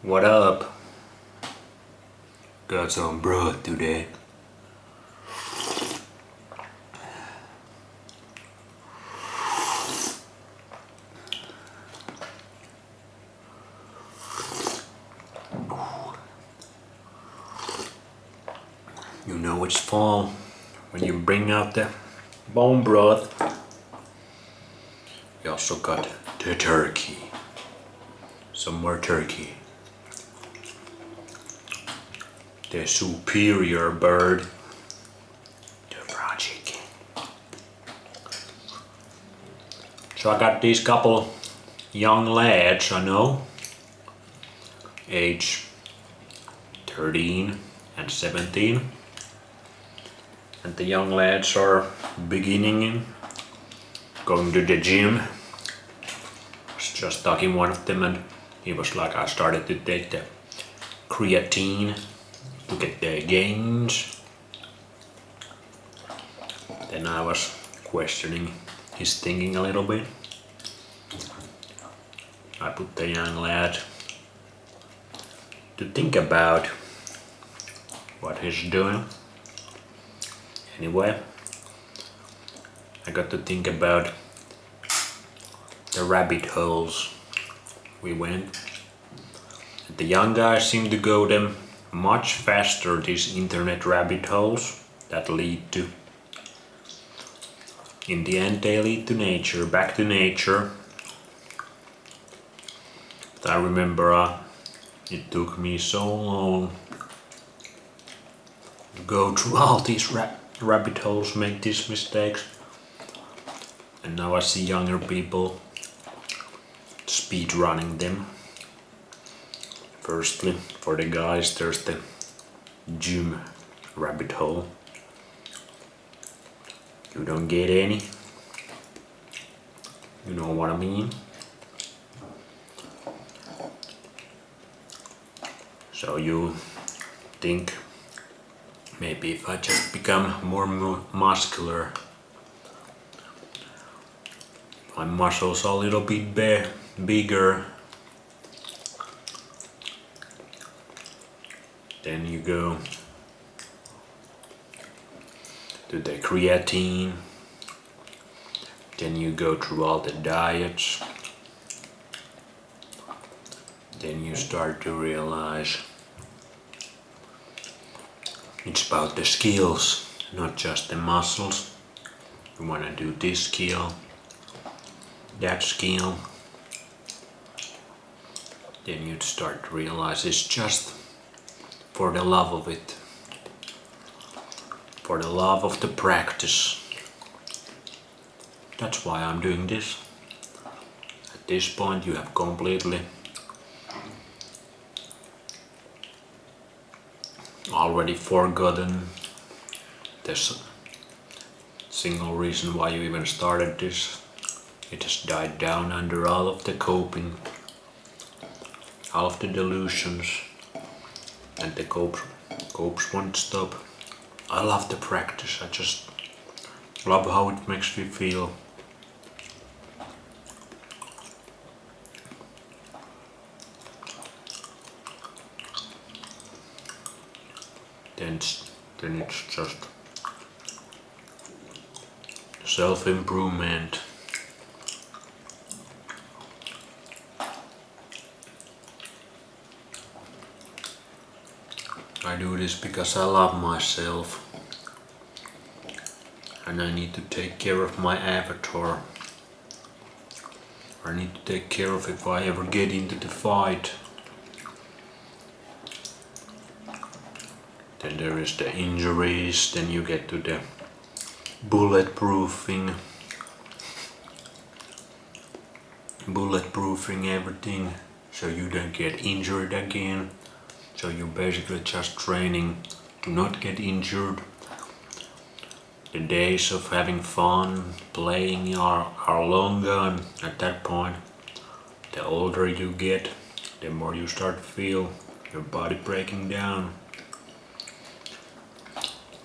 What up? Got some broth today. You know it's fall when you bring out the bone broth. You also got the turkey. Some more turkey. The superior bird. The fried chicken. So I got these couple young lads I know. Age 13 and 17. And the young lads are beginning going to the gym. I was just talking one of them and he was like, I started to take the creatine to get the gains. Then I was questioning his thinking a little bit. I put the young lad to think about what he's doing. Anyway, I got to think about the rabbit holes we went. The young guys seem to go them much faster, these internet rabbit holes that lead to, in the end they lead to nature, back to nature. But I remember it took me so long to go through all these rabbit holes, make these mistakes. And now I see younger people speed running them. Firstly, for the guys, there's the gym rabbit hole. You don't get any. You know what I mean? So you think, maybe if I just become more muscular, my muscles are a little bit bigger, then you go to the creatine, then you go through all the diets, then you start to realize it's about the skills, not just the muscles. You want to do this skill, that skill. Then you'd start to realize it's just for the love of it, for the love of the practice. That's why I'm doing this. At this point you have completely already forgotten this single reason why you even started this. It has died down under all of the coping, all of the delusions, and the copes won't stop. I love the practice, I just love how it makes me feel. Then it's just self-improvement. I do this because I love myself and I need to take care of my avatar. I need to take care of if I ever get into the fight. Then there is the injuries, then you get to the bulletproofing everything so you don't get injured again. So you're basically just training to not get injured. The days of having fun, playing are long gone at that point. The older you get, the more you start to feel your body breaking down.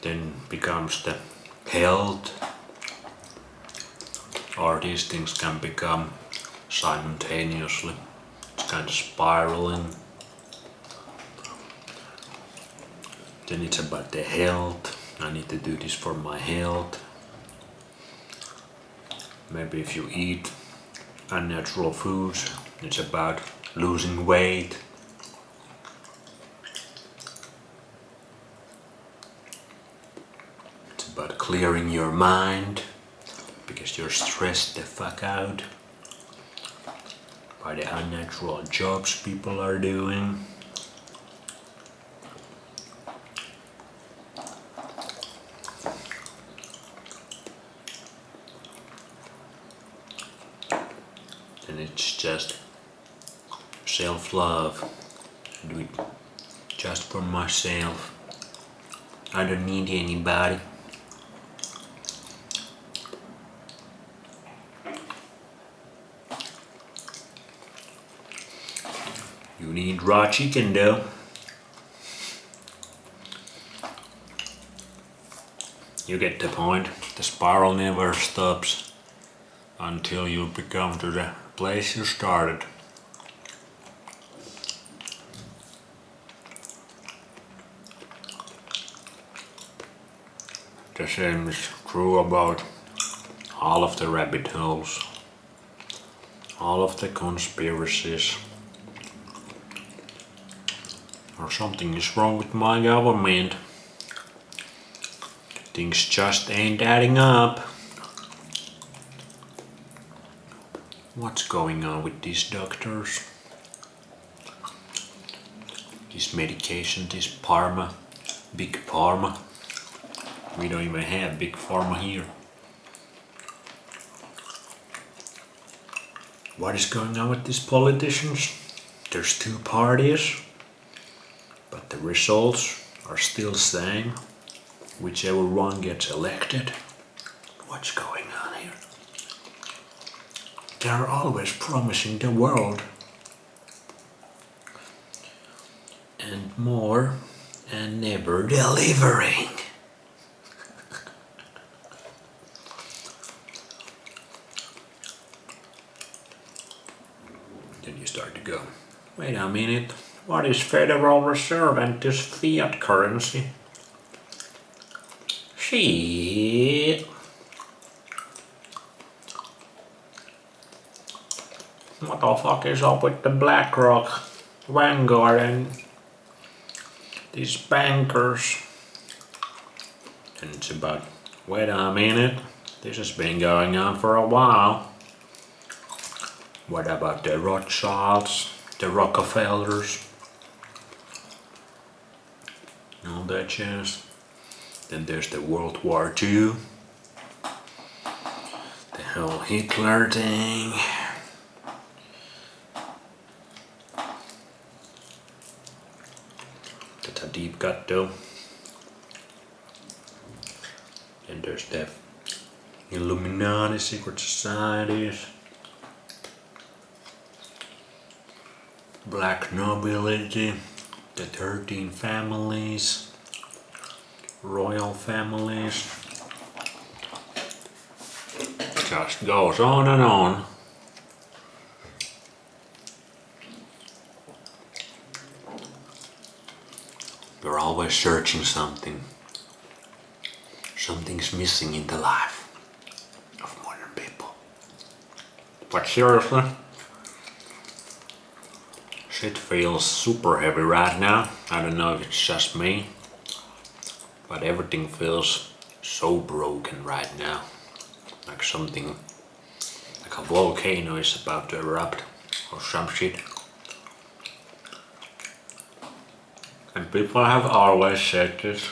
Then becomes the health, or these things can become simultaneously. It's kind of spiraling. Then it's about the health. I need to do this for my health. Maybe if you eat unnatural foods, it's about losing weight. It's about clearing your mind because you're stressed the fuck out by the unnatural jobs people are doing. And it's just self-love. I do it just for myself. I don't need anybody. You need raw chicken though. You get the point. The spiral never stops until you become to the place you started. The same is true about all of the rabbit holes, all of the conspiracies. Or something is wrong with my government. Things just ain't adding up. What's going on with these doctors? This medication, this pharma, big pharma. We don't even have big pharma here. What is going on with these politicians? There's two parties, but the results are still the same. Whichever one gets elected. What's going on here? They're always promising the world and more and never delivering. Then you start to go, wait a minute, what is Federal Reserve and this fiat currency? Shit. What the fuck is up with the BlackRock, Vanguard and these bankers? And it's about, wait a minute, this has been going on for a while. What about the Rothschilds, the Rockefellers, all that jazz? Then there's the World War II, the whole Hitler thing. That's a deep cut though. And there's the Illuminati, secret societies, black nobility, the 13 families, royal families. Just goes on and on. You're always searching something. Something's missing in the life of modern people. But seriously, shit feels super heavy right now. I don't know if it's just me, but everything feels so broken right now. Like something, like a volcano is about to erupt or some shit. And people have always said this.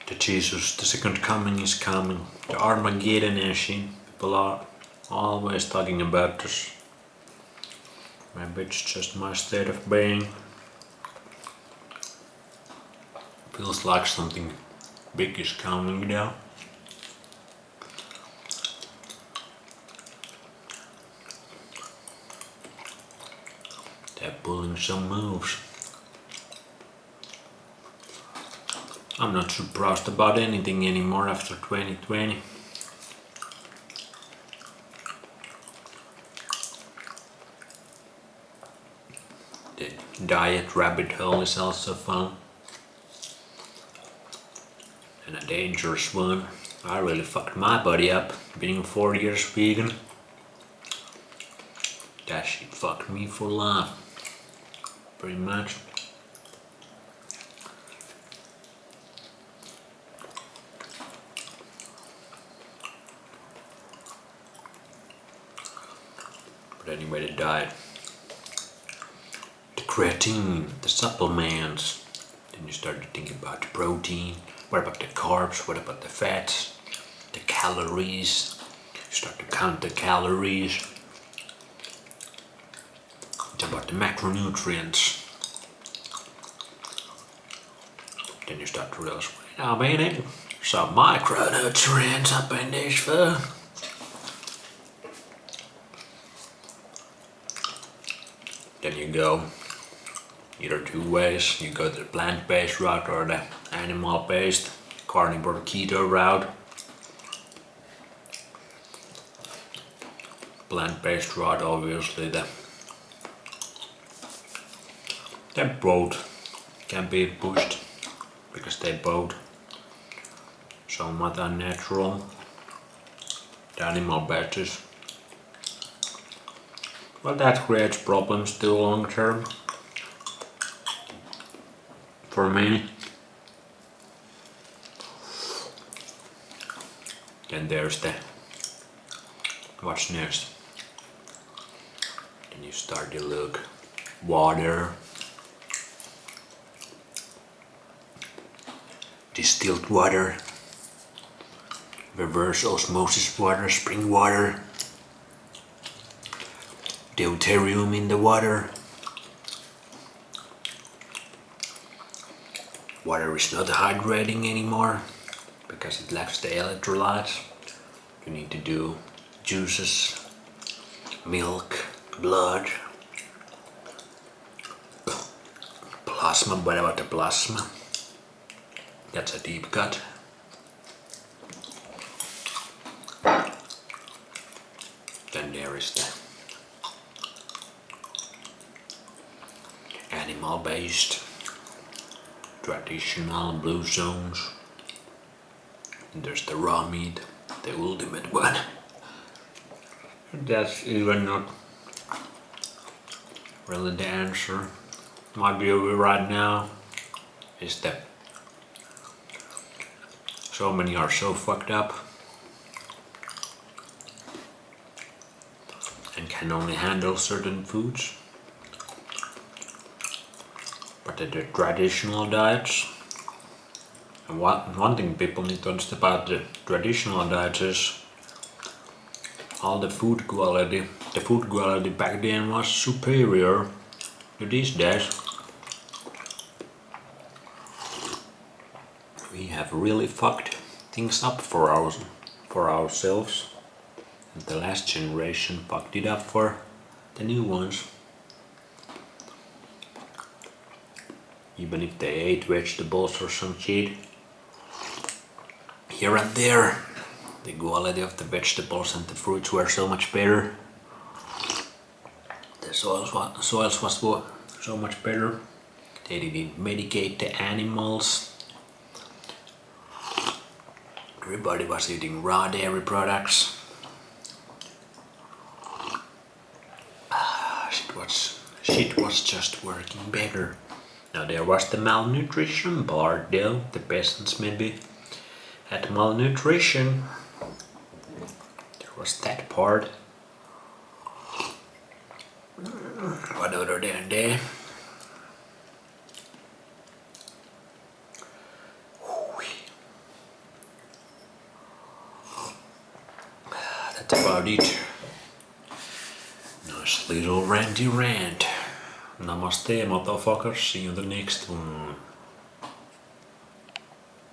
The Jesus, the second coming is coming. The Armageddon and shit. People are always talking about this. Maybe it's just my state of being. Feels like something big is coming down. They're pulling some moves. I'm not surprised about anything anymore after 2020. diet rabbit hole is also fun. And a dangerous one. I really fucked my body up being 4 years vegan. That shit fucked me for life. Pretty much. But anyway, the diet. The creatine, the supplements. Then you start to think about the protein. What about the carbs? What about the fats? The calories. You start to count the calories. It's about the macronutrients. Then you start to realize, wait a minute, some micronutrients up in this food. Then you go either two ways. You go the plant-based route or the animal-based carnivore keto route. Plant-based route, obviously, they both can be pushed because they both somewhat unnatural. The animal-based is, well, that creates problems too long term. For me. Then there's the what's next. Then you start to look water, distilled water, reverse osmosis water, spring water, deuterium in the water. Water is not hydrating anymore because it lacks the electrolytes. You need to do juices, milk, blood, plasma. What about the plasma? That's a deep cut. Then there is the animal-based traditional blue zones. And there's the raw meat, the ultimate one. That's even not really the answer. My view right now is that so many are so fucked up and can only handle certain foods. But the traditional diets, and one thing people need to understand about the traditional diets is all the food quality back then was superior to these days. We have really fucked things up for ourselves, and the last generation fucked it up for the new ones. Even if they ate vegetables or some shit, here and there, the quality of the vegetables and the fruits were so much better. The soils was so much better. They didn't medicate the animals. Everybody was eating raw dairy products. Shit was just working better. Now there was the malnutrition part though. The peasants maybe had malnutrition. There was that part. But other than that, that's about it. Nice little ranty rant. Namaste, motherfuckers. See you in the next one.